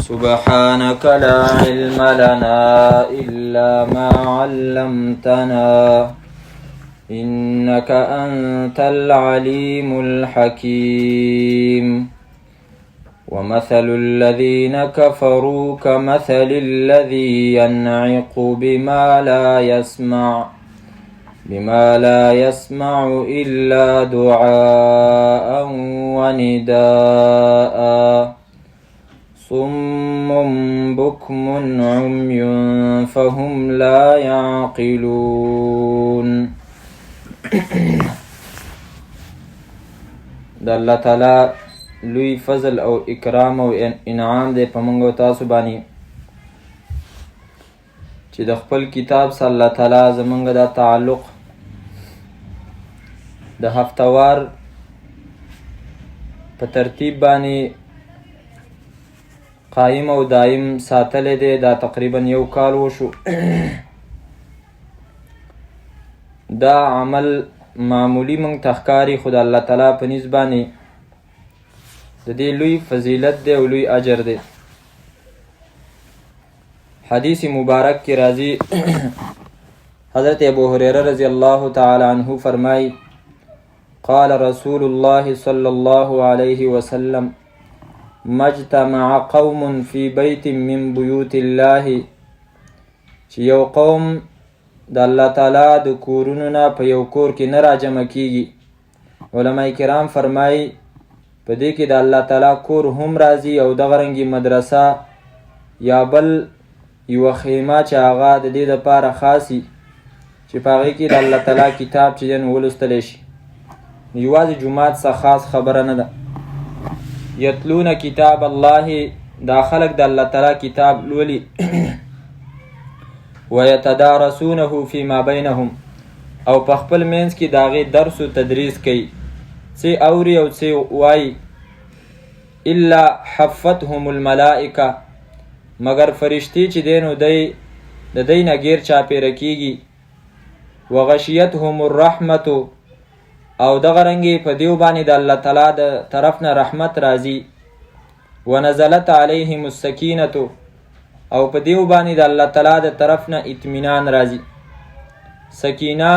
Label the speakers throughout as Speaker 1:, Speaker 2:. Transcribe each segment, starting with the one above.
Speaker 1: سبحانك لا علم لنا إلا ما علمتنا إنك أنت العليم الحكيم ومثل الذين كفروا كمثل الذي ينعق بما لا يسمع إلا دعاء ونداء صم بكم عمي فهم لا يعقلون. د الله تعالی لوی فضل او اکرام او انعام دی په موږ او تاسو باندې چې د خپل کتاب سره الله تعالی زموږ د تعلق د هفتوار په ترتیب باندې قائم او دائم ساتلی دی. دا تقریبا 1 کال وشو. دا عمل معمولی موږ ته ښکاري، خو د الله تعالی په نیز باندې د دې لوی فضیلت دی او لوی اجر دی. حدیث مبارک کی راضی حضرت ابو هریره رضی الله تعالی عنہ فرمائی قال رسول الله صلی الله علیه وسلم مجتمع قوم فی بیت من بیوت الله، چې یو قوم د الله تعالی د کورونو نه په یو کور کې نه راجمع کیږي. علماء کرام فرمایي په دې کې د الله تعالی کور هم راځي او دغه رنګي مدرسه یا بل یو خیمه چې هغه د دې لپاره خاصي چې په هغې کې د الله تعالی کتاب چې دی ولوستلی شي. یوازې جومات څخه خاص خبره نه ده. یتلون کتاب الله، دا خلق د الله تعالی کتاب لولي ویتدارسونه فیما بینهم، او په خپل منځ کې د هغې درس و تدریس کوي، څه اوري او څه وایي. الا حفتهم الملائکه، مگر فرشتي چې دی نو دی د دی نه ګیر چاپېره کیږي. وغشیتهم الرحمة، او دغه رنګې په دیو باندې د الله تعالی د طرف نه رحمت راځي. ونزلت علیهم السکینة، او په دیو باندې د الله تعالی د طرف نه اطمینان راځي. سکینه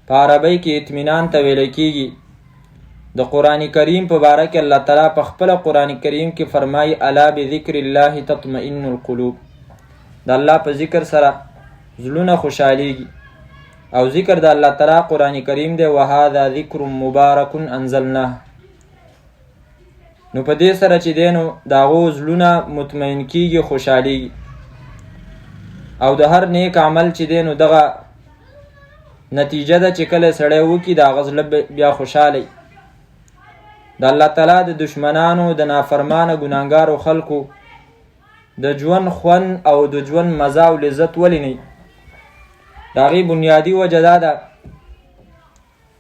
Speaker 1: په عربی کې اطمینان ته ویل کیږي. د قرآن کریم په باره کې الله تعالی په خپل قرآن کریم کې فرمایي الا بذکر الله تطمئن القلوب، د الله په ذکر سره زړونه خوشحالیږي. او ذکر د الله تعالی قرآن کریم دی وهذا ذکر مبارک انزلناه، نو په دې سره چې دی نو د هغو زړونه مطمئن کیږي، خوشحالیږي. او د هر نیک عمل چې دی نو دغه نتیجه ده چې کله سړی وکړي د هغه زړه بیا خوشحالی. د الله تعالی د دشمنانو د نافرمانه ګناهګارو خلکو د ژوند خوند او د ژوند مزه او لذت ولې نه؟ د هغې بنیادي وجه دا ده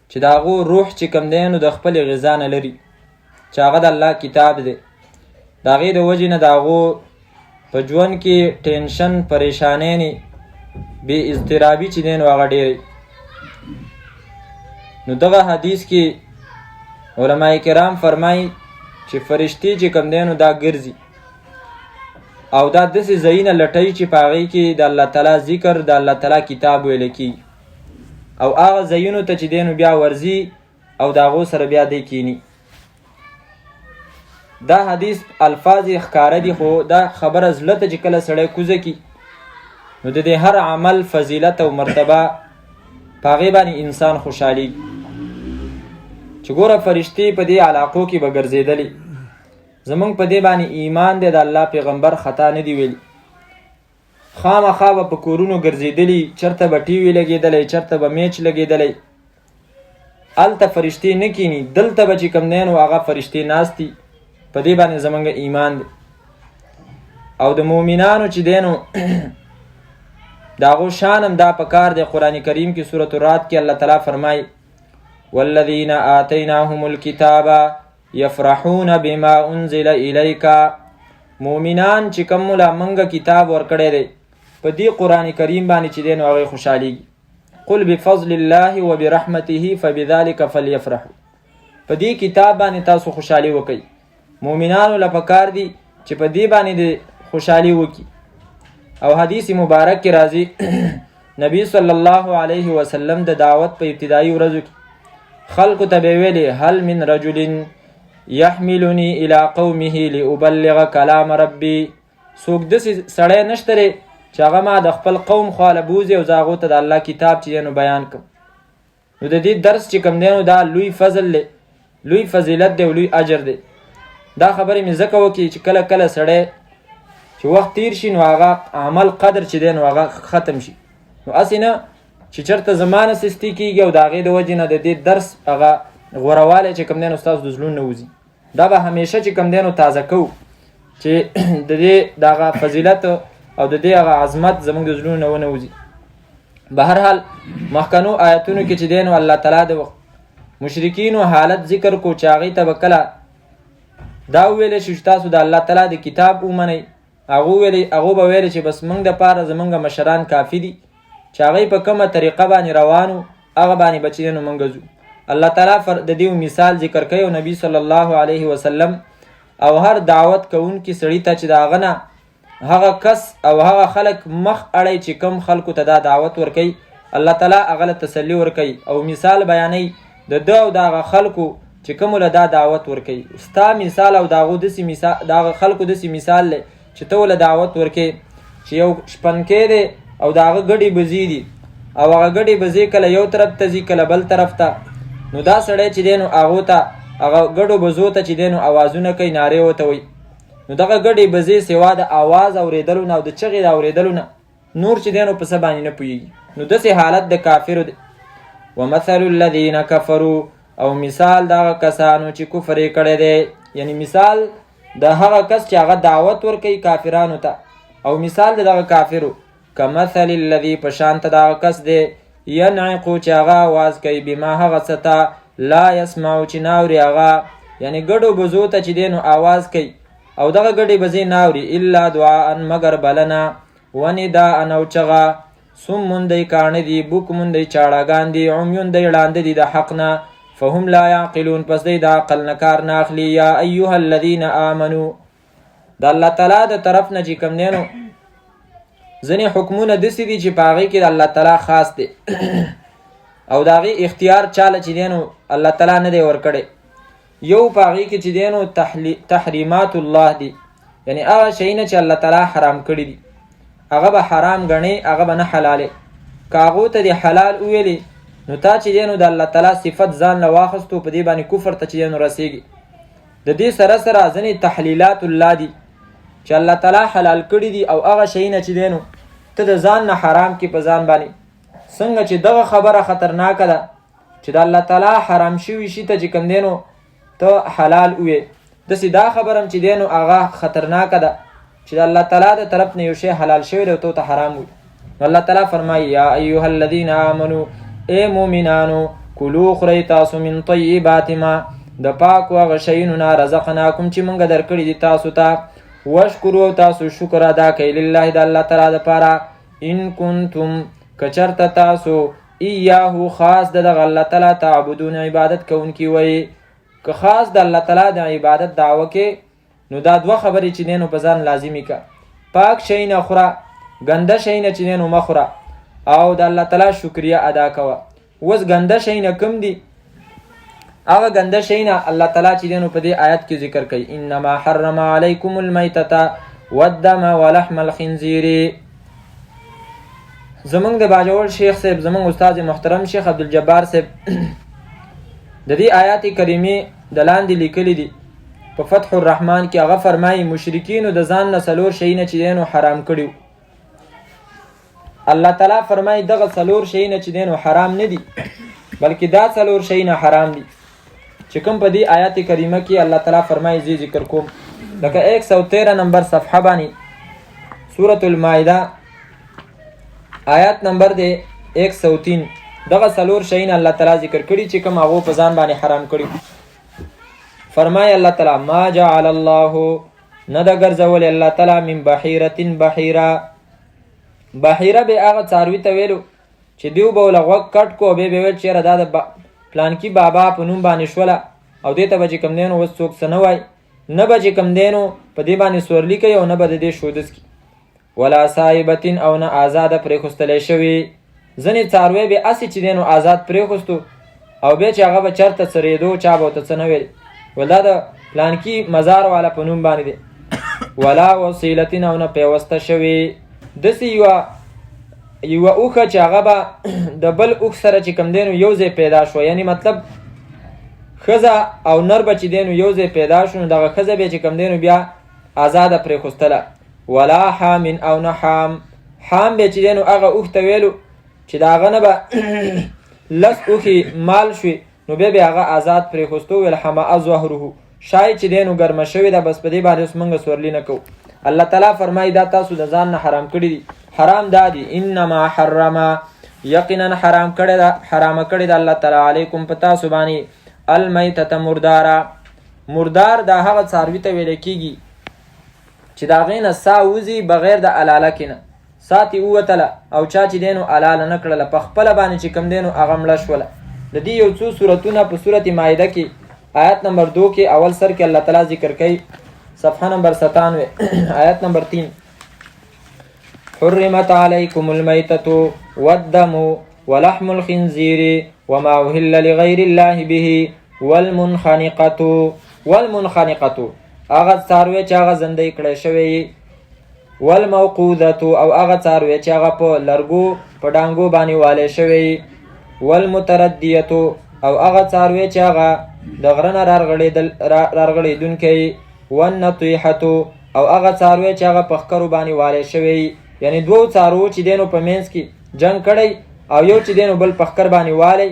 Speaker 1: چې د هغو روح چې کوم دی نو د خپلې غذا نه لري چې هغه د الله کتاب دی. د هغې د وجې نه د هغو په ژوند کې ټینشن، پریشانۍ، بې اضطرابي چې دی نو هغه ډېری. نو دغه حدیث کې علماء کرام فرمایي چې فرشتي چې کوم دی نو دا ګرځي او دا داسې ځایونه لټوي چې په هغې کې د الله تعالی ذکر، د الله تعالی کتاب ویل کېږي، او هغه ځایونو ته چې دی نو بیا ورځي او د هغو سره بیا دی کینی. دا حدیث الفاظ یې ښکاره دي، خو دا خبره زړه ته چې کله سړی کوزه کي نو د دې هر عمل فضیلت او مرتبه په هغې باندې انسان خوشحالیږي. چې ګوره فرشتې په دې علاقو کې به ګرځېدلې، زمونږ په دې باندې ایمان دی، د الله پیغمبر خطا نه دی ویلي. خامخا به په کورونو ګرځېدلي، چېرته به ټي وي لګېدلی، چېرته به میچ لګېدلی، هلته فرشتې نه کیني. دلته به چې کوم دی نو هغه فرشتې ناستي. په دې باندې زمونږ ایمان دی. او د مؤمنانو چې دی نو د هغو شان هم دا پکار دی. قرآن کریم کې سورة الرعد کې الله تعالی فرمایي والذین آتیناهم الکتاب یفرحون بما انزل الیک، مؤمنان چې کوم لا منګه کتاب ورکړی دی په دې قرآن کریم باندې چې دی نو هغوی خوشحالیږي. قل بفضل الله وبرحمته فبذلك فلیفرحوا، په دې کتاب باندې تاسو خوشحالي وکئ، مؤمنانو له پکار دي چې په دې باندې د خوشحالي وکړي. او حدیث مبارک کې راځي نبی صلی الله علیه وسلم د دعوت په ابتدایي ورځو کې خلکو ته به ویلي هل من رجل یحملنی الی قومه لأبلغ کلام ربی، څوک داسې سړی نشته دی چې هغه ما د خپل قوم خواله بوځي او زه هغو ته د الله کتاب چې دی نو بیان کړم. نو د دې درس چې کوم دی نو دا لوی فضل دی، لوی فضیلت دی او لوی اجر دی. دا خبرې مې ځکه وکړي چې کله کله سړی چې وخت تیر شي نو هغه عمل قدر چې دی نو هغه ختم شي. نو هسې نه چې چېرته زما نه سستي کېږي او د هغې د وجې نه د دې درس هغه غوروالی چې کوم دی نو ستاسو د زړونو نه وځي. دا به همیشه چې کوم دی نو تازه کوو چې د دې د هغه فضیلت او د دې هغه عظمت زموږ د زړونو نه ونه وځي. به هر حال مخکنو آیتونو کې چې دی نو الله تعالی د مشرکینو حالت ذکر کو چې هغې ته به کله دا وویلی شي چې تاسو د الله تعالی د کتاب ومنئ، هغو به ویلی چې بس موږ دپاره زموږ مشران کافي دي چې هغوی په کومه طریقه باندې روانو هغه باندې به چې دی نو موږ ځو. الله تعالی د دې مثال ذکر کوي او نبی صلی الله علیه وسلم او هر دعوت کوونکي سړي ته چې د هغه نه هغه کس او هغه خلک مخ اړی چې کم خلکو ته دا دعوت ورکوي، الله تعالی هغه له تسلي ورکوي او مثال بیانوي د ده او د هغه خلکو چې کومو له دا دعوت ورکوي. ستا مثال او د هغه خلکو داسې مثال دی چې ته له دعوت ورکوي چې یو شپنکی دی او د هغه ګډې بزې دي او هغه ګډې بزې کله یو طرف ته ځي کله بل طرف ته. نو دا سړی چې دی نو هغو ته هغه ګډو بزو ته چې دی نو اوازونه کوي، نارې ورته وایي. نو دغه ګډې بزې سوا د آواز اورېدلو نه او د چغې د اورېدلو نه نور چې دی نو په څه باندې نه پوهېږي. نو داسې حالت د کافرو دی. ومثل الذین کفروا، او مثال دغه کسانو چې کفر یې کړی دی، یعنی مثال د هغه کس چې هغه دعوت ورکوي کافرانو ته، او مثال د دغه کافرو کمثل الذي په شانته دغه کس دی ینعقو چې هغه آواز کوي بما هغه څه ته لا یسمعو چې ناوري هغه، یعنی ګډو بزو ته چې دی نو آواز کوي او دغه ګډې بزې ناوري الا دعاء مگر بلنه ونداء او چغه صم دی کاڼه دي بکم دی چاړهګان دي عمیون دی ړانده دي د حق نه فهم لا یعقلون پس دی د عقل نه کار نه اخلي. یا ایها الذین آمنو، د الله تعالی د طرف نه چې کوم دی نو ځینې حکمونه داسې دي چې په هغې کې د الله تعالی خاص دی او د هغې اختیار چاله چې دی نو الله تعالی نه دی ورکړی. یو په هغې کې چې دی نو تحریمات الله دي، یعنی هغه شیونه چې الله تعالی حرام کړي دي هغه به حرام ګڼې، هغه به نه حلالې. که هغو ته د حلال وویلې نو تا چې دی نو د الله تعالی صفت ځان له واخیستو، په دې باندې کفر ته چې دی نو رسېږي. د دې سره سره ځینې تحلیلات الله دي چې الله تعالی حلال کړي دي او هغه شیونه چې دی نو ته د ځان نه حرام کې په ځان باندې. څنګه چې دغه خبره خطرناکه ده چې د الله تعالی حرام شوي شي ته چې کوم دی نو ته حلال وویې، داسې دا خبره هم چې دی نو هغه خطرناکه ده چې د الله تعالی د طرف نه یو شی حلال شوی دی او ته حرام وویې. نو الله تعالی فرمایي یا ایها الذین آمنو، ای مؤمنانو کلو خورئ تاسو من طیبات ما د پاکو هغه شیونو نه رزقناکم چې موږ درکړي دي تاسو ته، وشکرو تاسو شکر ادا کوئ لله د الله تعالی دپاره ان کنتم که چرته تاسو ایاهو خاص د دغه الله تعالی تعبدون عبادت کوونکي وئ. که خاص د الله تعالی د عبادت دعوه کې نو دا دوه خبرې چې دی نو په ځان لازمي که، پاک شی نه خوره، ګنده شی نه چې دی نو مه خوره، او د الله تعالی شکریه ادا کوه. اوس ګنده شی نه کوم دي؟ هغه ګنده شی نه الله تعالی چې دی نو په دې آیت کې ذکر کوي انما حرم علیکم المیتة والدم ولحم الخنزیر. زمونږ د باجوړ شیخ صاحب، زمونږ استاد محترم شیخ عبدالجبار صاحب د دې آیات کریمې د لاندې لیکلي دي په فتح الرحمن کې. هغه فرمایي مشرکینو د ځان نه څلور شیونه چې دی نو حرام کړي. الله تعالی فرمایي دغه څلور شیونه چې دی نو حرام نه دي بلکې دا څلور شیونه حرام دي چې کوم په دې آیات کریمه کې الله تعالی فرمایي زی ذکر کوم. لکه 113 نمبر صفحه باندې سورة المائده آیات نمبر دی 103 دغه څلور شیونه الله تعالی ذکر کړي چې کوم هغو په ځان باندې حرام کړي. فرمایي الله تعالی ما جعل الله، نه ده ګرځولی الله تعالی من بحیرة بحیره. بحیره به هغه څاروي ته ویلو چې دیو به له غوږ کټ کو بیا به ویل چېره دا د پلانکي بابا په نوم باندې شوله او دې ته به چې کوم دی نو اوس څوک څه نه وایي. نه به چې کوم دی نو په دې باندې سورلي کوي او نه به د دې شودس کي. ولا صاحبتین او نه آزاده پرېښودلی شوي. ځینې څاروی به هسې چې دی نو آزاد پرېښوستو او بیا چې هغه به چېرته څرېدو چا به ورته څه نه ویل، ول دا د پلانکي مزار والا په نوم باندې دی. ولا وسیلتین او نه پیوسته شوي. داسې یوه اوښه چې هغه به د بل اوښ سره چې کوم دی نو یو ځای پیدا شو، یعنی مطلب ښځه او نر به چې دی نو یو ځای پیدا شو، نو دغه ښځه به چې کوم دی نو بیا آزاده پرېښوستله. ولا حامن او نه حام. حام به چې دی نو هغه اوښ ته ویلو چې د هغه نه به لس اوښې مال شوي، نو بیا به هغه آزاد پرېښوستو. ویل حماء ظهره، شاید چې دی نو ګرمه شوې ده، بس په دې باندې اوس موږ سورلي نه کوو. الله تعالی فرمایي دا تاسو د ځان نه حرام کړي دي. حرام دا دي انما حرم، یقینا حرامه کړې ده الله تعالی علیکم په تاسو باندې المیتة مرداره. مردار دا هغه څاروي ته ویل کېږي چې د هغې نه ساه وځي بغیر د علاله کې نه، ساه ترې ووتله او چا چې دی نو علاله نه کړله، په خپله باندې چې کوم دی نو هغه مړه شوله. د دې یو څو صورتونه په صورت مائده کې آیت نمبر 2 کې اول سر کې الله تعالی ذکر کوي، صفحه نمبر 97 آیت نمبر 3. حرمت علیکم المیتة والدم ولحم الخنزیر وما أهل لغیر الله به والمنخنقة هغه څاروی چې هغه زندۍ کړی شوی، والموقوذة او هغه څاروی چې هغه په لرګو په ډانګو باندې والی شوی، والمتردیة او هغه څاروی چې هغه د غره نه رارغړېدونکی، والنطیحة او هغه څاروی چې هغه په ښکرو باندې والی شوی، یعنی دوو څاروو چې دی نو په منځ کې جنګ کړی او یو چې دی نو بل په ښکر باندې والی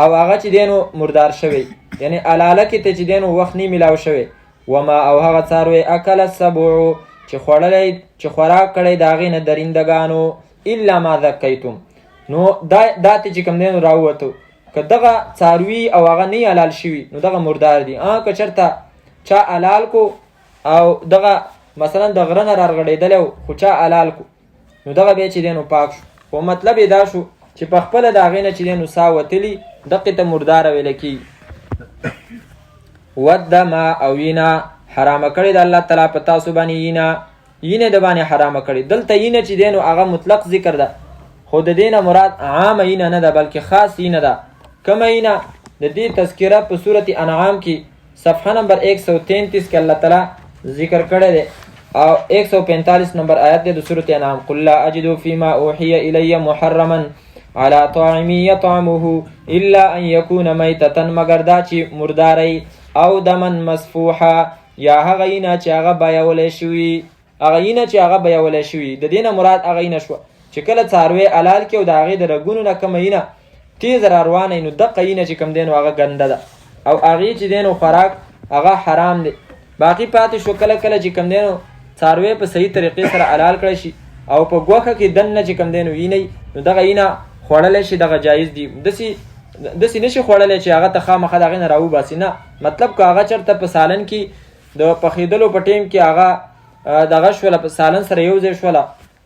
Speaker 1: او هغه چې دی نو مردار شوی، یعنی علاله کې ته چې دی نو وخت نه میلاو شوی. وما او هغه څاروی اکل السبع چې خوراک کړی د هغې نه درندګانو، الا ما ذکیتم، نو دا ته چې کوم دی نو راووتو. که دغه څاروي او هغه نه حلال شوي نو دغه مردار دي. که چېرته چا حلال کو او دغه مثلا د غره نه رارغړېدلی خو چا حلال کو نو دغه بیا چې دی نو پاک شو. خو مطلب یې دا شو چې په خپله د هغې نه چې دی نو ساه وتلي، دقې ته مرداره ویله کېږي. والدم او وینه حرامه کړې د الله تعالی په تاسو باندې یینه د باندې حرامه کړې. دلته یینه چې دی نو هغه مطلق ذکر ده، خو د دې نه مراد عامه یینه نه ده بلکې خاص یینه ده. کومه یینه؟ د دې تذکره په صورت انعام کې صفحه نمبر 133 کې الله تعالی ذکر کړی دی او 145 نمبر آیت دی د صورت انعام. قل لا اجد فيما اوحي الي محرما على طاعم يطعمه الا ان يكون ميتة، مگر دا چې مرداری او دمن مسفوحه، یا هغه یینه چې هغه بیولی شوي، د دې نه مراد هغه یینه شوه چې کله څاروی حلال کړي او د هغې د رګونو نه کومه یینه تیز را روانه نو دقه یینه چې کوم دی نو هغه ګنده ده او هغې چې دی نو خوراک هغه حرام دی. باقي پاتې شو کله چې کوم دی نو څاروی په صحیح طریقې سره حلال کړی شي او په ګوښه کې دننه چې کوم دی نو یینه نو دغه یینه خوړلی شي، دغه جایز دي. داسې نشي خوړلی چې هغه ته خامخا د هغې نه راوباسي، نه. مطلب که هغه چېرته په سالن کې د پخېدلو په ټیم کې هغه دغه شوله، په سالن سره یو ځای شوله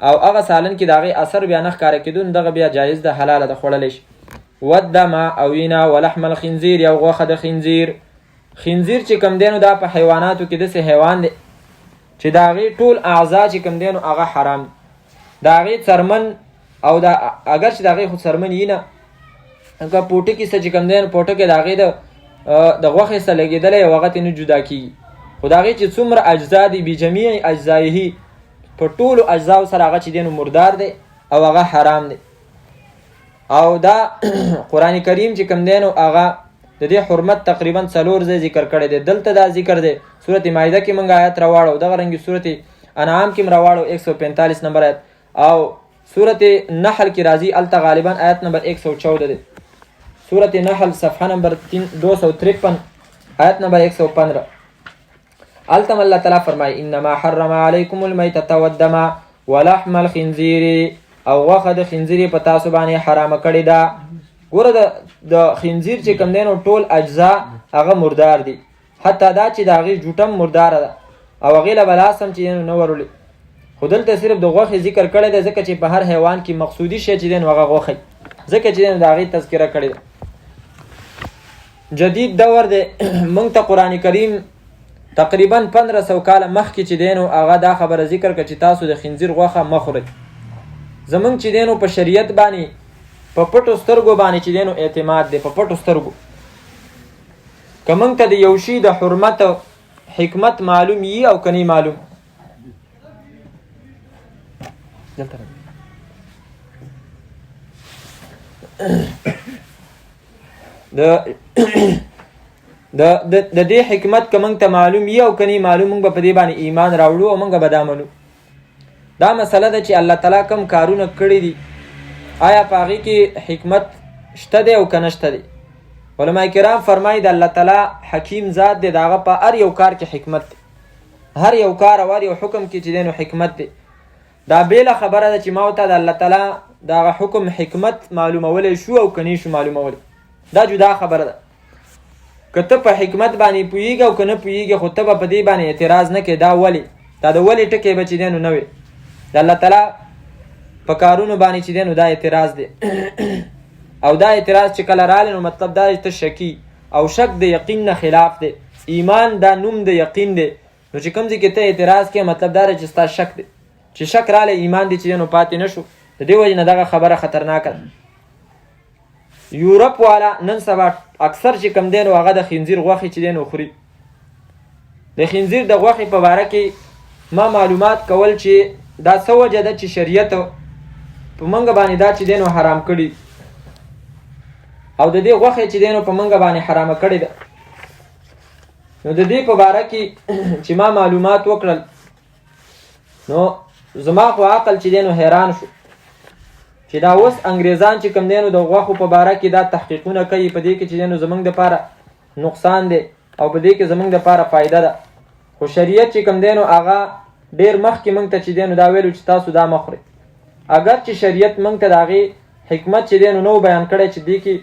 Speaker 1: او هغه سالن کې د هغې اثر بیا نه ښکاره کېدو، نو دغه بیا جایز ده، حلاله ده، خوړلی شي. والدم او وینه ولحم الخنزیر یا غوښه د خنزیر. خنزیر چې کوم دی نو دا په حیواناتو کې داسې حیوان دی چې د هغې ټول اعضا چې کوم دی نو هغه حرام دی. د هغې څرمن او اگر چې د هغې خو څرمن یي نه، که پوټه کې څه چې کوم دی نو پوټه کې د هغې د غوښې څه لګېدلی او هغه ترې نه جدا کېږي، خو د هغې چې څومره اجزا دي بجمیع اجزایه، په ټولو اجزاو سره هغه چې دی نو مردار دی او هغه حرام دی. او دا قرآن کریم چې کوم دی نو هغه د دې حرمت تقریبا 4 ځای ذکر کړی دی. دلته دا ذکر دی صورت مائده کې موږ آیت راواړو، دغه رنګې صورت انعام کې م راواړو 145 نمبر آیت، او صورت نحل کې راځي هلته غالبا آیت نمبر 114 دی. صورت نحل صفحه نمبر 253 آیت نمبر 115 هلته الله تعالی فرمایي انما حرم علیکم المیتة والدم ولحم الخنزیر، او غوښه د خنزیر په تاسو باندې حرامه کړې ده. ګوره د خنزیر چې کوم دی نو ټول اجزا هغه مردار دي، حتی دا چې د هغې جوټه مرداره ده او هغې له بلاس هم چې دی نو نه ورولي، خو دلته صرف د غوښې ذکر کړی دی ځکه چې په هر حیوان کې مقصودي شی چې دی نو هغه غوښه، ځکه چې دی نو د هغې تذکره کړې ده. جدید دور دی، موږ ته قرآن کریم تقریبا 1500 کاله مخکې چې دی نو هغه دا خبره ذکر کړه چې تاسو د خنزیر غوښه مه خورئ. زمونږ چې دی نو په شریعت باندې په پټو سترګو باندې چې دی نو اعتماد دی، په پټو سترګو. که موږ ته د یو شي د حرمت او حکمت معلوم یي او که نه معلوم. د دې حکمت که موږ ته معلوم یي او که نه معلوم، موږ به په دې باندې ایمان راوړو او موږ به دا منو. دا مسله ده چې الله تعالی کوم کارونه کړي دي آیا په هغې کې حکمت شته دی او که نه شته دی. علما کرام فرمایي د الله تعالی حکیم ذات دی، د هغه په هر یو کار کې حکمت دی، هر یو کار او هر یو حکم کې چې دی نو حکمت دی. دا بیله خبره ده چې ما ورته د الله تعالی د هغه حکم حکمت معلومولی شو او که نه شو معلومولی، دا جدا خبره ده. که ته په حکمت باندې پوهېږي او که نه پوهېږي، خو ته به په دې باندې اعتراض نه کوې. دا ولې؟ دا د ولې ټکی به چې دی نو نه وي. د الله تعالی په کارونو باندې چې دی نو دا اعتراض دی. او دا اعتراض چې کله رالی نو مطلب دا ته شکی او شک د یقین نه خلاف دی. ایمان دا نوم د یقین دی. نو چې کوم ځای کې ته اعتراض کوې مطلب دا دی چې ستا شک دی. چې شک رالی ایمان دی چې دی نو پاتې نه شو. د دې وجې نه دغه خبره خطرناکه ده. یورپ والا نن سبا اکثر چې کم دی نو هغه د خنزیر غوښې چې دی نو خوري. د خنزیر د غوښې په باره کې ما معلومات کول چې دا څه وجه ده چې شریعت په موږ باندې دا چې دی نو حرام کړي او د دې غوښې چې دی نو په موږ باندې حرامه کړې ده. نو د دې په باره کې چې ما معلومات وکړل نو زما خو عقل چې دی نو حیران شو چې دا اوس انګریزان چې کوم دی نو د غوښو په باره کې دا تحقیقونه کوي، په دې کې چې دی نو زموږ دپاره نقصان دی او په دې کې زموږ دپاره فایده ده. خو شریعت چې کوم دی نو هغه ډېر مخکې موږ ته چې دی نو دا ویلو چې تاسو دا مه خورئ. اگر چې شریعت موږ ته د هغې حکمت چې دی نو بیان کړی چې دې کې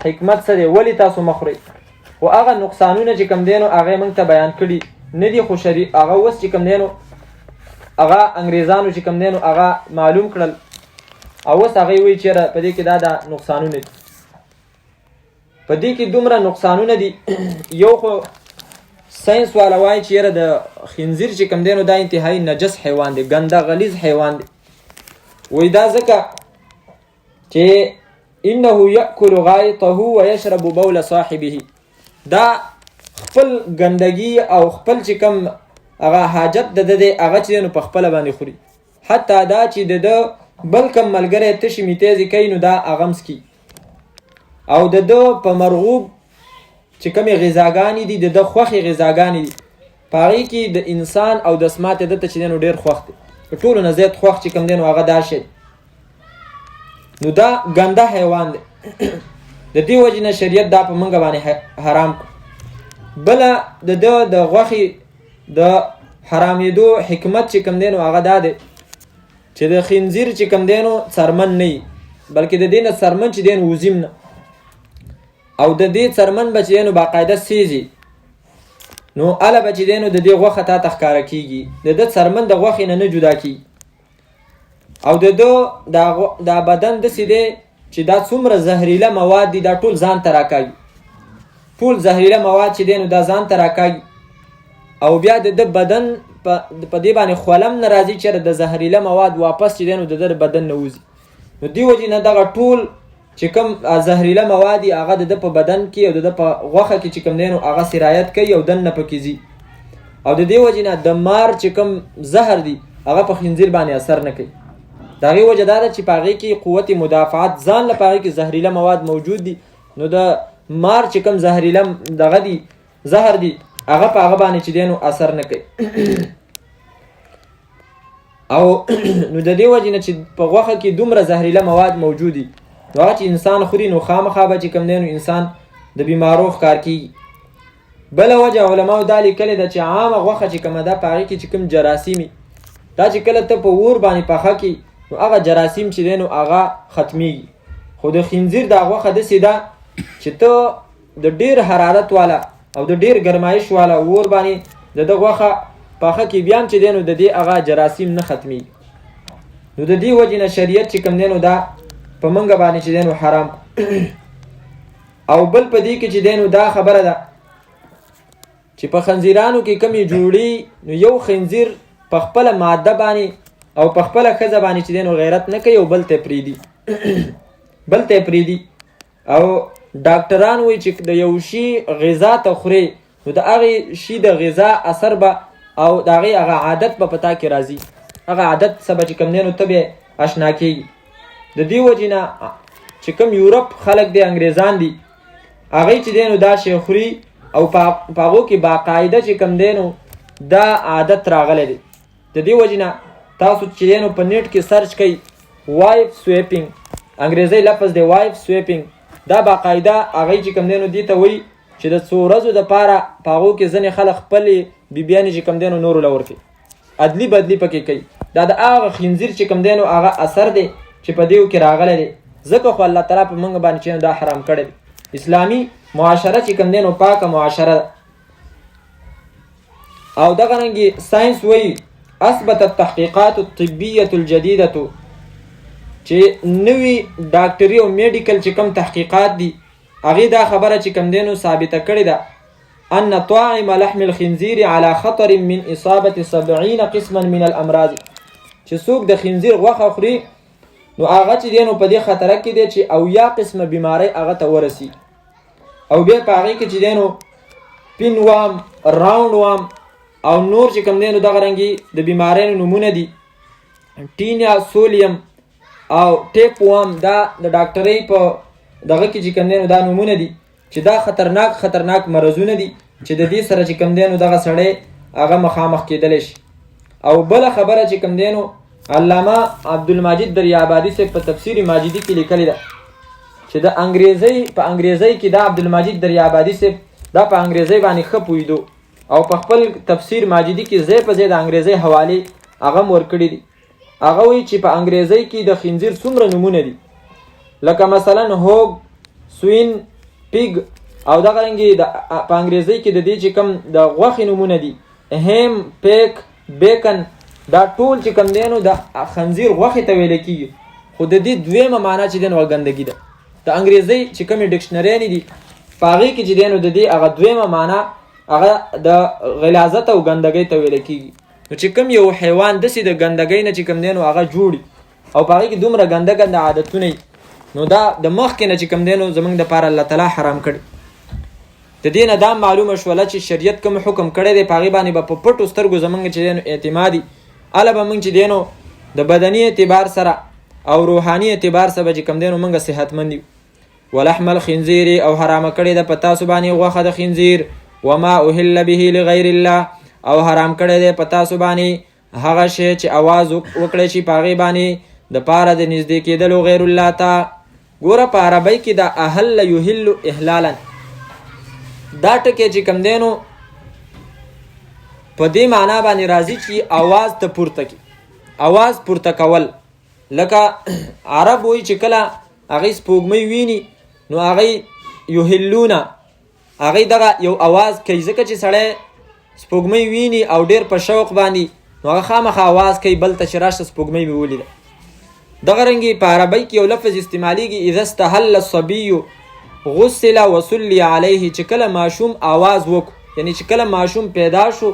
Speaker 1: حکمت څه دی، ولې تاسو مه خورئ. خو هغه نقصانونه چې کوم دی نو هغې موږ ته بیان کړي نه دي. خو هغه اوس چې کوم دی نو هغه انګریزانو چې کوم دی نو هغه معلوم کړل او اوس هغې وایي چېرې په دې کې دا نقصانونه دي. په دې کې دومره نقصانونه دي. یو خو ساینس والا وایي چې یاره د خنزیر چې کوم دی نو دا انتهایي نجس حیوان دی، ګنده غلیظ حیوان دی. وایي دا ځکه چې انه یأکل غایطه ویشرب بول صاحبه، دا خپل ګندګي او خپل چې کوم هغه حاجت د ده دی هغه چې دی نو په خپله باندې خوري. حتی دا چې د ده بل کم ملګری تشې میتیزې کوي نو دا هغه مسکي. او د ده په مرغوب چې کومې غذاګانې دي، د ده خوښې غذاګانې دي، په هغې کې د انسان او د سماعت ده ته چې دی نو ډېر خوښ دی. په ټولو نه زیات خوښ چې کوم دی نو هغه دا شی دی. نو دا ګنده حیوان دی. د دې وجې نه شریعت دا په موږ باندې حرام کړو. بله د ده د غوښې د حرامېدو حکمت چې کوم دی نو هغه دا دی چې د خنزیر چې کوم دی نو څرمن نه وي، بلکې د دې نه څرمن چې دی نو وزیم نه، او د دې څرمن به چې دی نو باقاعده سیزي، نو هله به چې دی نو د دې غوښه تا ته ښکاره کېږي. د ده څرمن د غوښې نه جدا کېږي. او د ده دا بدن داسې دی چې دا څومره زهریله مواد دي دا ټول ځان ته راکاږي. ټول زهریله مواد چې دی نو دا ځان ته راکاږي. او بیا د ده بدن په دې باندې خولم نه راځي چې د زهریله مواد واپس چې دی نو د ده بدن نه وځي. نو دې وجې نه دغه ټول چې کوم زهریله مواد دي هغه د ده په بدن کې او د ده په غوښه کې چې کوم دی نو هغه سرایت کوي او دننه پکې ځي. او د دې وجې نه د مار چې کوم زهر دي هغه په خنزیر باندې اثر نه کوي. د هغې وجه دا ده چې په هغې کې قوت مدافعت ځان له په هغې کې زهریله مواد موجود دي. نو د مار چې کوم زهریله دغه دي زهر دي هغه په هغه باندې چې دی نو اثر نه کوي. او نو د دې وجې نه چې په غوښه کې دومره زهریله مواد موجود دي نو هغه چې انسان خوري نو خامخا به چې کوم دی نو انسان د بیمارو ښکار کېږي. بله وجه علماو دا لیکلې ده چې عامه غوښه چې کومه ده په هغې کې چې کوم جراثیم دا چې کله ته په اور باندې پخه کړي نو هغه جراثیم چې دی نو هغه ختمیږي. خو د خنزیر دا غوښه داسې ده چې ته د ډېر حرارت والا او د ډېر ګرمایش والا اور باندې د ده غوښه پخه کې بیا هم چې دی نو د دې هغه جراثیم نه ختمیږي. نو د دې وجې نه شریعت چې کوم دی نو دا په موږ باندې چې دی نو حرام. او بل په دې کې چې دی نو دا خبره ده چې په خنزیرانو کې کمی جوړي نو یو خنزیر په خپل ماده باندې او په خپل ښځه باندې چې دینو غیرت نه کوي او بل ته پریدي او ډاکټران وایي چې د یو شي غذا ته خوري نو د هغې شي د غذا اثر به او د هغې هغه عادت به په تا کې راځي هغه عادت څه به چې کوم دی نو ته به اشنا کېږي د دې وجې نه چې کوم یورپ خلک دی انګریزان دي هغوی چې دی نو دا شی خوري او په هغو کې باقاعده چې کوم دی نو دا عادت راغلی دی د دې وجې نه تاسو چې دی نو په نیټ کې سرچ کوئ وایف سویپینګ انګریزی لفظ دی وایف سویپینګ دا باقاعده هغوی چې کوم دی نو دې ته وایي چې د څو ورځو دپاره په هغو کې ځینې خلک خپلې بیبیانې چې کوم دی نو نورو له ورکوي عدلي بدلي پکې کوي دا د هغه خنزیر چې کوم دی نو هغه اثر دی چې په دیو کې راغلی دی ځکه خو الله تعالی په موږ باندې چې دا حرام کړی دی اسلامي معاشره چې کوم دی نو پاکه معاشره ده او دغه رنګې ساینس وایي اثبت التحقیقات الطبیة الجدیدة چې نوي ډاکټري او میډیکل چې کوم تحقیقات دي هغې دا خبره چې کوم دی نو ثابته کړې ده ان طاعم لحم الخنزير على خطر من اصابه 70 قسما من الامراض چې څوک د خنزیر غوښه خوري نو هغه چې دی نو په دې خطره کې دی چې 70 قسمه بیماری هغه ته ورسي او بیا په هغې کې چې دی نو پین وام راوند وام او نور چې کوم دی نو دغه رنګې د بیماریانو نومونه دي ټینیا سولیم او ټیپ وام دا د ډاکټرۍ په دغه کې چې کوم دی نو دا نومونه دي چې دا خطرناک مرضونه دي چې د دې سره چې کوم دی نو دغه سړی هغه مخامخ کېدلی شي او بله خبره چې کوم دی نو علامه عبدالمجید دریابادي صاحب په تفسیر ماجدي کې لیکلې ده چې د انګریزۍ کې دا عبدالمجید دریابادي صاحب دا په انګریزۍ باندې ښه پوهېدو او په خپل تفسیر ماجدي کې ځای په ځای د انګریزۍ حوالې هغه هم ورکړي دي هغه وایي چې په انګریزۍ کې د خنزیر څومره نومونه دي لکه مثلا هوګ سوین پیګ او دغه رنګې په انګریزۍ کې د دې چې کوم د غوښې نومونه دي هم پیک بیکن دا ټول چې کوم دی نو د خنزیر غوښې ته ویلی کېږي خو د دې دویمه معنا چې دی نو ګندګي ده د انګریزۍ چې کومې ډکشنریانې دي په هغې کې چې دی نو د دې هغه دویمه معنا هغه د غلاظت او ګندګۍ ته ویلی کېږي نو چې کوم یو حیوان داسې د ګندګۍ نه چې کوم دی نو هغه جوړي او په هغې کې دومره ګنده عادتونه نو دا د مخکې نه چې کوم دی نو زموږ دپاره الله تعالی حرام کړي د دې نه دا معلومه شوله چې شریعت کوم حکم کړی دی په هغې باندې به په پټو سترګو زموږ چې دی نو اعتمادي هله به موږ چې دی نو د بدني اعتبار سره او روحاني اعتبار سره به چې کوم دی نو موږ صحتمند یو ولحم الخنزیر او حرامه کړې ده په تاسو باندې غوښه د خنزیر وما اهل به لغیر الله او حرام کړی دی په تاسو باندې هغه شی چې اواز وکړی شي په هغې باندې د پاره د نږدې کېدلو غیر الله ته ګوره په عربۍ کې دا اهل یهل احلالا دا ټکی چې کوم دی نو په دې معنا باندې راځي چې اواز ته پورته کی اواز پورته کول لکه عرب وایي چې کله هغې سپوږمۍ ویني نو هغې یهلونه هغې دغه یو اواز کوي ځکه چې سړی سپوږمۍ ویني او ډېر په شوق باندې نو هغه خامخا اواز کوي بل ته چې راشه سپوږمۍ مې ولیده دغه رنګې په عربۍ کې یو لفظ استعمالیږي اذا استهل الصبي غسل وصلي علیه چې کله ماشوم آواز وکړو یعنی چې کله ماشوم پیدا شو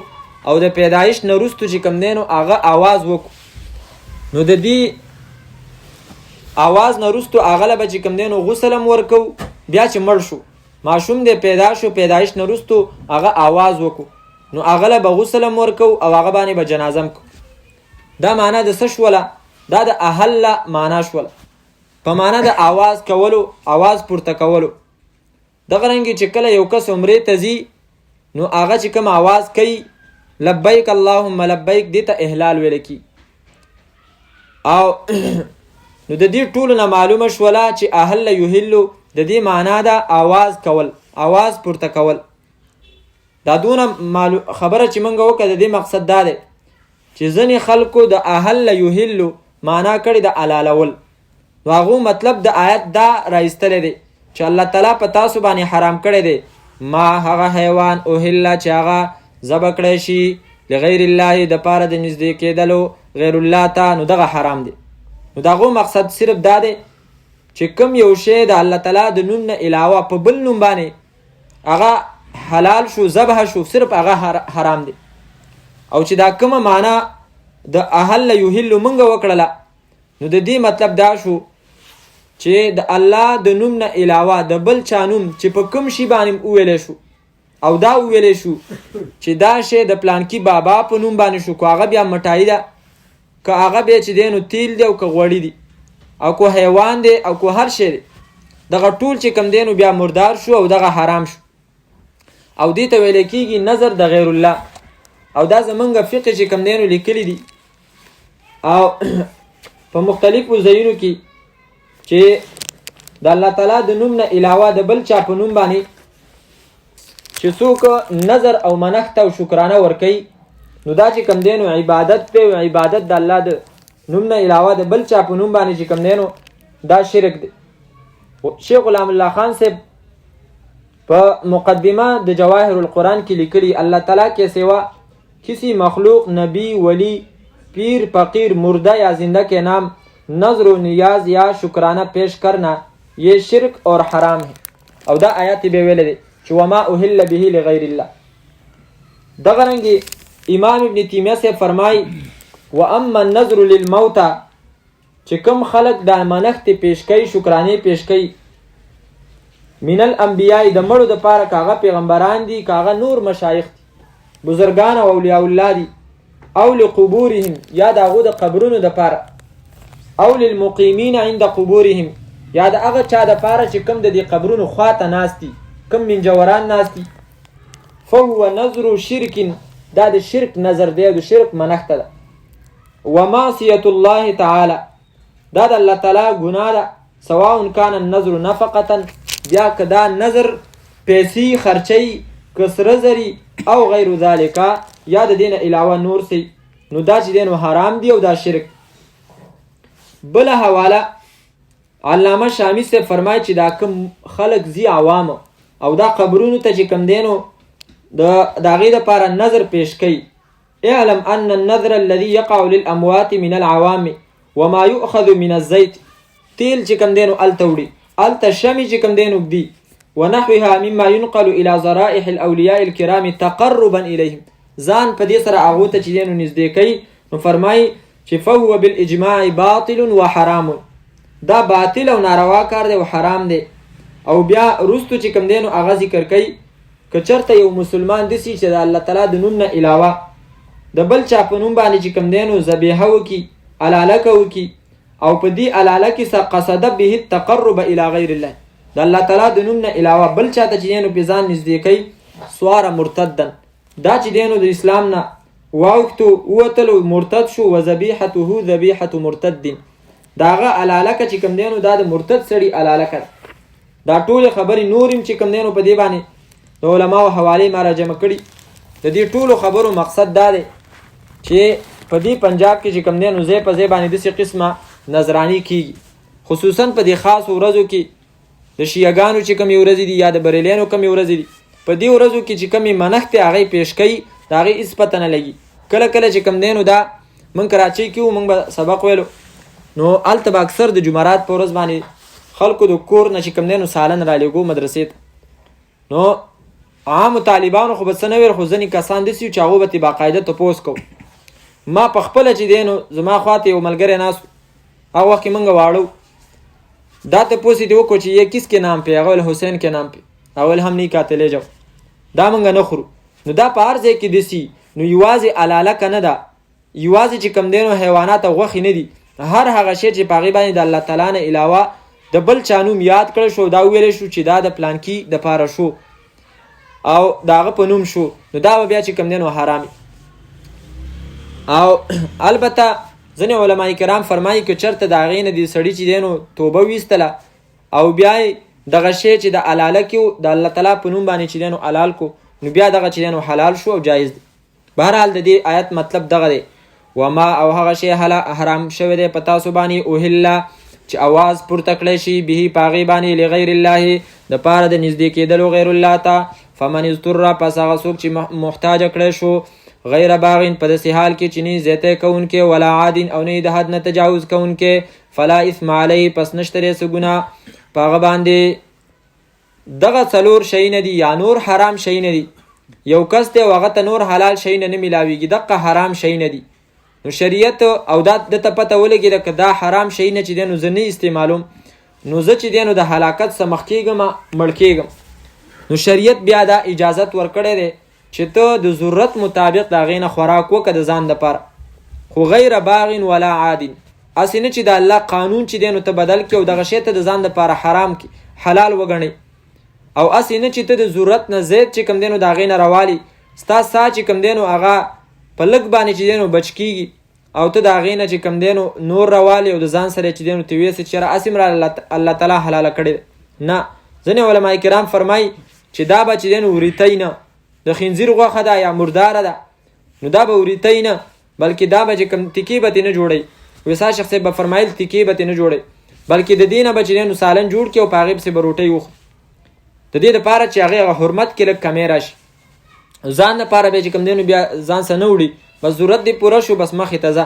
Speaker 1: او د پیدایش نه وروسته چې کوم دی نو هغه آواز وکړو نو د دې آواز نه وروسته هغه له به چې کوم دی نو غسل هم ورکو بیا چې مړ شو ماشوم دی پیدا شو پیدایش نه وروسته هغه آواز وکړو نو هغه له به غسل هم ورکو او هغه باندې به جنازه هم کو دا معنا د څه شوله دا د اهل معنا شوله په معنا د آواز کولو آواز پورته کولو دغه رنګې چې کله یو کس عمرې ته ځي نو هغه چې کوم آواز کوي لبیک اللهم لبیک دې ته احلال ویل کی او نو د دې ټولو نه معلومه شوله چې اهل یهلو د دې معنا ده آواز کول آواز پورته کول دا دونه خبره چې موږ وکړه د دې مقصد دا دی چې ځینې خلکو د اهل یهلو معنا کړې د علالول نو هغو مطلب د آیت دا رایستلی دی چې الله تعالی په تاسو باندې حرام کړی دی ما هغه حیوان اوهله چې هغه ذبح کړی شي لغیر الله د پاره د نږدې کېدلو غیر الله ته نو دغه حرام دی نو د هغو مقصد صرف دا دی چې کوم یو شی د الله تعالی د نوم نه علاوه په بل نوم باندې هغه حلال شو ذبح شو صرف هغه حرام دی. او چې دا کومه معنا د اهل یحل مونږ وکړله نو د دې مطلب دا شو چې د الله د نوم نه علاوه د بل چا نوم چې په کوم شي باندې وویلی شو او دا وویلی شو چې دا شی د پلانکي بابا په نوم باندې شو، که هغه بیا مټایي ده، که هغه بیا چې دی نو تیل دی او که غوړي دي او که حیوان دی او که هر شی دی، دغه ټول چې کوم دی نو بیا مردار شو او دغه حرام شو. او دې ته ویلی کېږي نظر د غیر الله. او دا زمونږ فقه چې کوم دی نو لیکلی دي او په مختلفو ځایونو کې چې د الله تعالی د نوم نه علاوه د بل چا په نوم باندې چې څوک نظر او منښت او شکرانه ورکوي نو دا چې کوم دی نو عبادت دی، او عبادت د الله د نوم نه علاوه د بل چا په نوم باندې چې کوم دی نو دا شرک دی. شیخ غلام الله خان صاحب په مقدمه د جواهر القرآن کې لیکلي الله تعالی کے سوا کسی مخلوق نبی ولی پیر فقیر مردہ یا زندہ کے نام نظر و نیاز یا شکرانہ پیش کرنا یہ شرک اور حرام ہے. او دا آیات به ویل دي چې وما اهل به لغیر الله. دغه رنګ امام ابن تیمیه سے فرمای واما النظر للموتى چې کوم خلق د منښت پیش کوي شکرانه پیش کوي من الانبیاء د مړو د پاره کاغه پیغمبران دي کاغه نور مشایخ دي بزرگان او اولیاء الله دي او لقبورهم یا دغه د قبرونو د پاره او للمقیمین عند قبورهم یا د هغه چا د پاره چې کوم د دې قبرونو خواته ناستي کوم منجوران ناستي فهو نظر شرک دا د شرک نظر دی د شرک منښت ده. ومعصیة الله تعالی دا د الله تعالی ګناه ده سواء کان النظر نفقه بیا که دا نظر پیسې خرچي کسره زری او غیر ذالک یا د دین علاوه نور سي نو دا چې دین حرام دی او دا شرک. بل حواله علامه شامی سے فرمای چې دا کوم خلق زی عوام او دا قبرونو ته چې کوم دینو دا غي د پاره نظر پیش کوي اعلم ان النظر الذي يقع للاموات من العوام وما يؤخذ من الزيت تیل چې کوم دینو التوړي التشمی چې کوم دینو دی ونحوها مما ينقل الى ذرائح الاولياء الكرام تقربا اليهم ځان په دې سره هغه ته چې دینو نږدې کوي نو فرمای چې فهو بالاجماع باطل وحرام دا باطل او ناروا کار دی او حرام دی. او بیا رستو چې کوم دینو هغه ذکر کوي که چرته یو مسلمان دسی چې د الله تعالی د نوم نه علاوه د بل چا په نوم باندې چې کوم دینو ذبیحه وکي علالک وکي او په دې علالک سره قصد به التقرب الى غیر الله د الله تعالی د نوم نه علاوه بل چا ته چې دینو په ځان نږدې کوي سوار مرتدن دا چې دینو د اسلام نه واوختو وتلو مرتد شو وذبیحته ذبیحه مرتد داغه علالک چې کوم دینو دا د مرتد سړي علالک دا ټول خبرې نورم چې کوم دینو په دې باندې د علماو حواله ما را جمع کړي. د دې ټولو خبرو مقصد دا دی چې په دې پنجاب کې چې کوم دینو زې په زې باندې د څه قسمه نظرانی کیږي خصوصا په دې خاص ورځو کې د شیعاګانو چې کوم ورځې دي یا د بریلیانو کوم ورځې دي په دې ورځو کې چې کوم منښت هغه پیش کوي دا هغه هیڅ پته نه لګي. کله کله چې کوم دینو دا من کراچۍ کې مونږ به سبق ویلو نو الته به اکثر د جمعرات په ورځ باندې خلکو د کور نه چې کوم دینو سالن را لګو مدرسې ته نو عام طالبانو خو به څه نه ویل خو ځینې کسان داسې چې هغو به ترې باقاعده تپوس کوو. ما په خپله چې دی نو زما خواته یو ملګری ناست هغه وخت کې مونږ واړو دا تپوس یې وکړو چې یہ کس کے نام پہ هغه ویل حسین کے نام پہ هغه ویل هم نہیں کاتے لے جاؤ دا مونږ نه خورو. نو دا په هر ځای کې داسې نو یوازې علالکه نه ده یوازې چې کوم دی نو حیوانات او غوښې نه دي هر هغه شی چې په هغې باندې د الله تعالی نه علاوه د بل چا نوم یاد کړی شو دا ویلی شو چې دا د پلانکي دپاره شو او د هغه په نوم شو نو دا به بیا چې کوم دی نو حرامي. او البته ځینې علما کرام فرمایي که چېرته د هغې نه د سړي چې دی نو توبه ویستله او بیا یې دغه شی چې د حلاله کې د الله تعالی په نوم باندې چې دی نو حلال کو نو بیا دغه چې دی نو حلال شو او جایز دی. بهرحال د دې آیت مطلب دغه دی وما او هغه شی حرام شوی دی په تاسو باندې اوهله چې اواز پورته کړی شي به په هغې باندې لغیر الله دپاره د نږدې کېدلو غیر الله ته فمن اضطر پس هغه څوک چې محتاجه کړی شو غیر باغین په داسې حال کې چې نه زیاتی کوونکی ولا عادین او نه د حد نه تجاوز کوونکی فلا اثم علیه پس نشته دی څه ګناه په هغه باندې دغه څلور شیونه دي یا نور حرام شیونه دي، یو کس دی هغه ته نور حلال شیونه نه میلاویږي، دغه حرام شیونه دي. نو شریعت او دا دته پته ولګېده که دا حرام شیونه چې دی نو زه نه استعمالوم، نو زه چې دی نو د هلاکت څخه مخ کېږم مړ کېږم. نو شریعت بیا دا اجازت ورکړی دی چې ته د ضرورت مطابق د هغې نه خوراک وکړه د ځان دپاره، خو غیر باغ ولا عاد. هسې نه چې د الله قانون چې دی نو ته بدل کړي او دغه شی ته د ځان دپاره حرام کړي، حلال وګڼئ، او هسې نه چې ته د ضرورت نه زیات چې کوم دی نو د هغې نه راوالي، ستا ساه چې کوم دی نو هغه په لږ باندې چې دی نو بچ کېږي او ته د هغې نه چې کوم دی نو نور راوالي او د ځان سره چې دی نو ته ویسې چې یاره هسې م الله تعالی حلاله کړې ده. نه، ځینې علما کرام فرمایي چې دا به چې دی نو وریتی نه، د خنزیر غوښه ده یا مرداره ده، نو دا به وریتی نه بلکې دا به چې کوم تکې به ترې نه جوړوي. ویسا شخص به فرمایل تکې به ترې نه جوړوي بلکې د دې نه به چې دی نو سالن جوړ کړي او په هغې پسې به روټۍ وخوري، د دې دپاره چې هغې هغه حرمت کې لږ کمی راشي. ځان دپاره بیا چې کوم دی نو بیا ځان سره نه وړي، بس ضرورت دې پوره شو بس مخې ته ځه.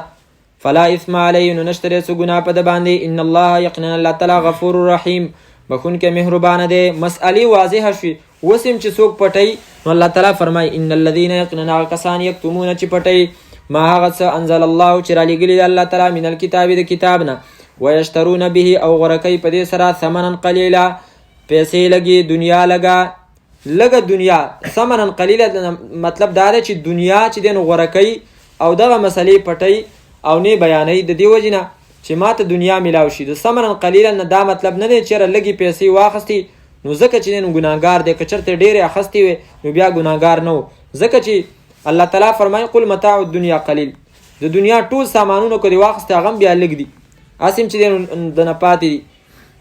Speaker 1: فلا اثم علیه، نو نشته دی څه ګناه په ده باندې. ان الله یقینا الله تعالی غفور رحیم، بخونکی مهربانه دی. مسئلې واضحه شوي، اوس هم چې څوک پټوي نو الله تعالی فرمایي ان الذین یقینا هغه کسان یکتمون چې پټوي ما هغه څه انزل الله چې رالیږلي دی الله تعالی من الکتاب د کتاب نه، ویشترون به او غوره کوي په دې سره ثمنا قلیلا، پیسې لګي، دنیا لګه دنیا. ثمنا قلیلا مطلب دا دی چې دنیا چې دی نو غوره کوي او دغه مسلې پټوي او نه بیانوي د دې وجې نه چې ما ته دنیا میلاو شي. د ثمنا قلیلا نه دا مطلب نه دی چې لږې پیسې واخیستې نو ځکه چې دی نو ګناهګار دی، که چېرته ډېرې اخیستې وې نو بیا ګناهګار نه و، ځکه چې الله تعالی فرمایي قل متاع الدنیا قلیل، د دنیا ټول سامانونه که دې واخیستې هغه هم بیا لږ دي، هسې هم چې دی نو د نه پاتې دي.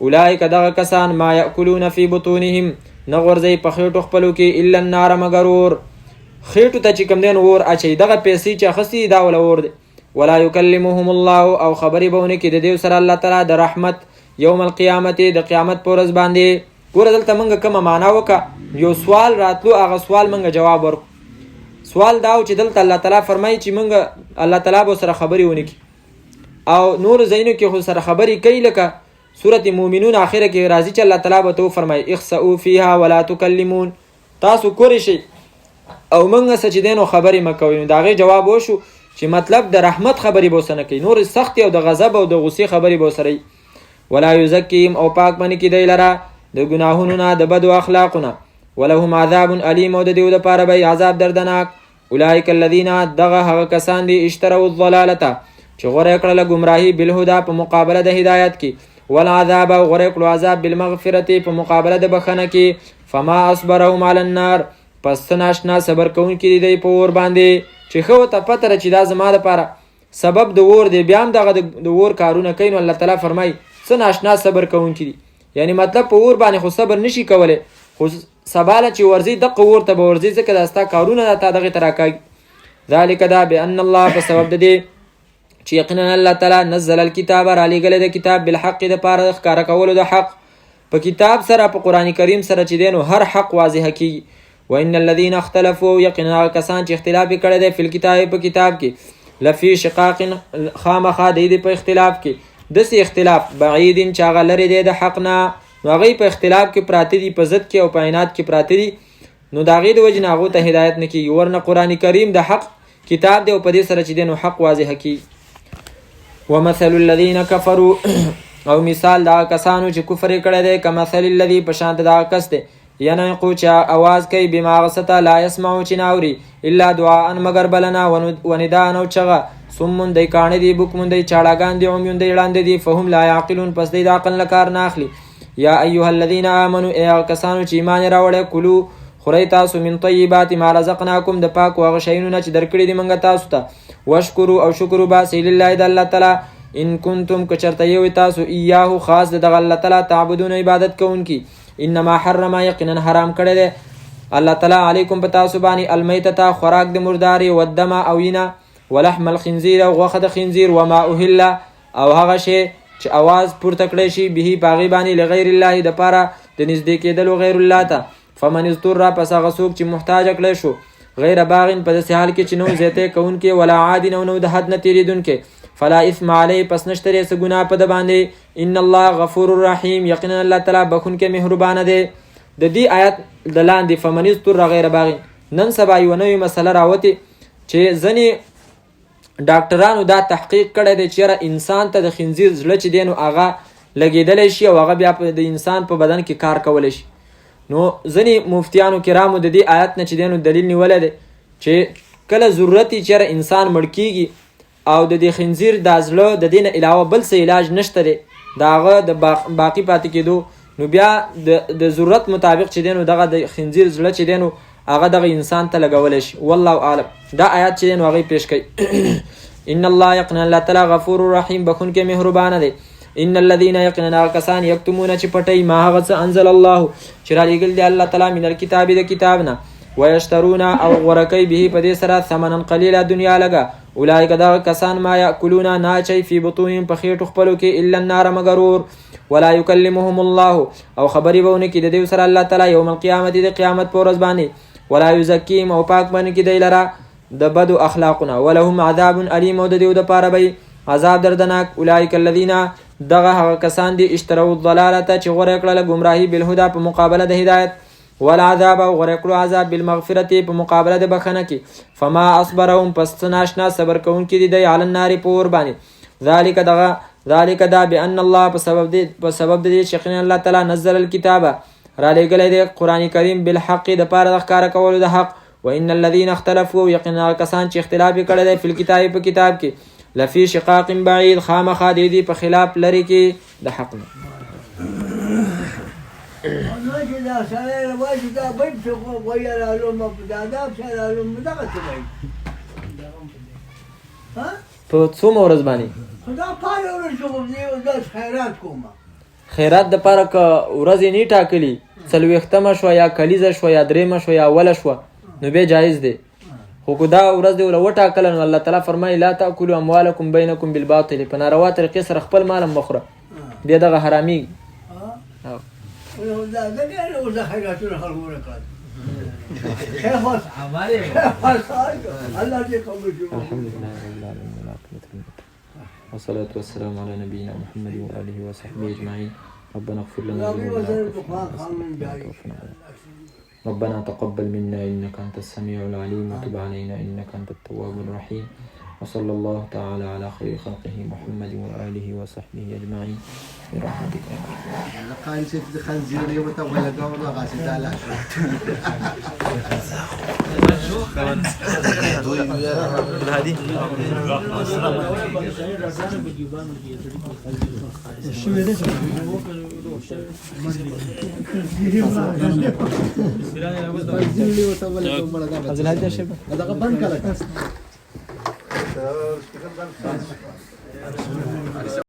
Speaker 1: اولئک دغه کسان ما یأکلون فی بطونهم نه غورځوي په خېټو خپلو کې الا النار مګر اور، خېټو ته چې کوم دی نو اور اچوي، دغه پیسې چې اخیستې دا وله اور دی. ولا یکلمهم الله او خبرې به ونه کړي د دې سره الله تعالی د رحمت یوم القیامت د قیامت په ورځ باندې. ګوره دلته موږ کومه معنا وکړه، یو سوال راتلو هغه سوال موږ جواب ورکړو. سوال دا و چې دلته الله تعالی فرمایي چې موږ الله تعالی به سره خبرې ونه کړي، او نور ځایونو کې خو سره خبرې کوي، لکه سورت مومنون آخره کې راځي چې الله تعالی به ته فرمایي اخسئوا فیها ولا تکلمون، تاسو کوری شئ او موږ څه چې دی نو خبرې مه کوئ. نو د هغې جواب وشو چې مطلب د رحمت خبرې به ورسره کوي، نور سختې او د غضب او د غصې خبرې به ورسره وي. ولا یزکیم او پاک به نه کړي دی لره د ګناهونو نه د بدو اخلاقو نه. ولهم عذاب علیم او د دوی دپاره به عذاب دردناک. اولئک الذین دغه هغه کسان دي اشتروا الضلالته چې غوره کړله ګمراهي بالهدا په مقابله د هدایت کې، والعذاب او غوره کړو عذاب بالمغفرت په مقابله د بخښنه کې. فما اصبرهم علی النار، پس څه ناشنا صبر کوونکي دی په اور باندې چې ښه ورته پته ده چې دا زما دپاره سبب د اور دی، بیا هم دغه د اور کارونه کوي. نو الله تعالی فرمایي څه ناشنا صبر کوونکي دي، یعنی مطلب په اور باندې خو صبر نشي کولی، خو سباله چې ورځي دغه اور ته به ورځي، ځکه دا ستا کارونه ده تا دغې ته راکاږي. ذلک دا بان الله په سبب د دې چې یقینا الله تعالی نزل الکتاب رالیږلی د کتاب بالحق دپاره د ښکاره کولو د حق. په کتاب سره په قرآن کریم سره چې دی نو هر حق واضحه کېږي. وان الذین اختلفوا یقینا هغه کسان چې اختلاف یې کړی دی فی الکتاب په کتاب کې لفی شقاق خامخا دی په اختلاف کې، داسې اختلاف بعید چې هغه لرې دی د حق نه، نو هغوی په اختلاف کې پراته دي، په ضد کې او په عناد کې پراته دي، نو د هغې د وجې نه هغو ته هدایت نه کېږي. ورنه قرآن کریم د حق کتاب دی او په دې سره چې دی نو حق واضحه کېږي. ومثل الذین کفروا او مثال دا کسانو چې کفر یې کړی دی کمثل الذي په شانته دا کس دی ینعقو چې اواز کوي بما هغه څه ته لا یسمعو چې نه اوري الا دعاء مګر بلنه ونداء او چغه صم دی کاڼه دي بکم دی چاړاګان دي عمیون دی ړانده دي فهم لا یعقلون پس دی د عقل نه کار نه اخلي. یا ایها الذین آمنوا ای هغه کسانو چې ایمان یې راوړی کلو خورئ تاسو من طیبات ما رزقناکم د پاکو هغه شیونو نه چې درکړي دي موږ تاسو ته. وشکرو او شکر وباسئ لله د الله تعالی ان کنتم که چرته یوئ تاسو ایاهو خاص د دغه الله تعالی تعبدون عبادت کوونکي. انما حرم یقینا حرام کړی دی الله تعالی علیکم په تاسو باندې المیتة خوراک د مردارې والدم او وینه ولحم الخنزیر او غوښه د خنزیر وما اهل او هغه شی چې اواز پورته کړی شي به په هغې باندې لغیر الله دپاره د نږدې کېدلو غیر الله ته. فمن اضطر پس هغه څوک چې محتاج کړی شو غیر باغ په داسې حال کې چې نو زیاتی کوونکې ولا عاد نو د حد نه تېرېدونکې فلا اثم علیه پس نشته دی څه ګناه په ده باندې. ان الله غفور رحیم یقینا الله تعالی بخونکی مهربانه دی. د دې آیات د لاندې فمن اضطر غیر باغ نن سبا یو نوې مسله راوتې چې ځینې ډاکټرانو دا تحقیق کړی دی چې انسان ته د خنزیر زړه چې دی نو هغه لګېدلی شي او هغه بیا د انسان په بدن کې کار کولی شي. نو ځینې مفتیانو کرامو د دې آیات نه چې دی نو دلیل نیولی دی چې کله ضرورت یې چېرې انسان مړ کېږي او د دې خنزیر دا زړه د دې نه علاوه بل څه علاج نشته دی د هغه د باقي پاتې کېدو نو بیا د ضرورت مطابق چې دی نو دغه د خنزیر زړه چې دی نو هغه دغه انسان ته لګولی شي. والله اعلم. دا آیات چې دی نو هغه یې پیش کوي ان الله یقینا الله تعالی غفور رحیم بخونکی مهربانه دی. ان الذين يقيننا کسان یکتمون چې پټوي ما هغه څه انزل الله چې رالیږل دی الله تعالی من الکتاب د کتاب نه ويشترون او غرقي به په دې سره ثمنا قليلا دنیا لګا اولئک دا کسان ما یاکلون ناچي فی بطونهم په خېټو خپلو کې الا النار مغرور ولا يكلمهم الله او خبري بونه کې د دې سره الله تعالی یوم القیامت د قیامت پر ورځ باندې ولا یزکیم او پاک باندې کې دی لره د بدو اخلاقنا ولهم عذاب الیم او د دې د پاره به عذاب دردناک. اولئک الذین دغه هغه کسان دي اشتروا الضلاله چې غوړه کړله گمراهی بالهدى په مقابله د هدایت والعذاب او غوړه کړو عذاب بالمغفرة په مقابله د بخنه کې فما اصبرهم پس ناشنا صبر کوونکي دي علی النار پور باندې ذالک دا بان الله په سبب د شقین الله تعالی نزل الكتاب را لګل دی قران کریم بالحق د پاره د ښکار کولو د حق وان الذين اختلفوا یقینا کسان چې اختلاف کړي دي په کتاب په کتاب کې لفی شقاق بعید خامخا دی په خلاف لري کې د حق نه. په څومره ورځ باندې خیرات د پاره که ورځې نه ټاکلي څلوېښتمه شوه یا کلیزه شوه یا درېیمه شوه یا اوله شوه نو بیا جایز دی. خو دا ورځ دی ولا وټاکله نو الله تعالی فرمایي لا تاکلوا اموالکم بینکم بالباطل په ناروا طریقې سره خپل مال هم مخوره بیا دغه حرامي. والصلاة والسلام على نبينا محمد وآله وصحبه أجمعين. ربنا اغفر لنا ربنا تقبل منا إنك أنت السميع العليم وتب علينا إنك أنت التواب الرحيم. وصلى الله تعالى على خير خلقه محمد وآله وصحبه أجمعين برحمتك يا رب. قال ست خنزير يوم تولى قولا غاسل على هذه هذا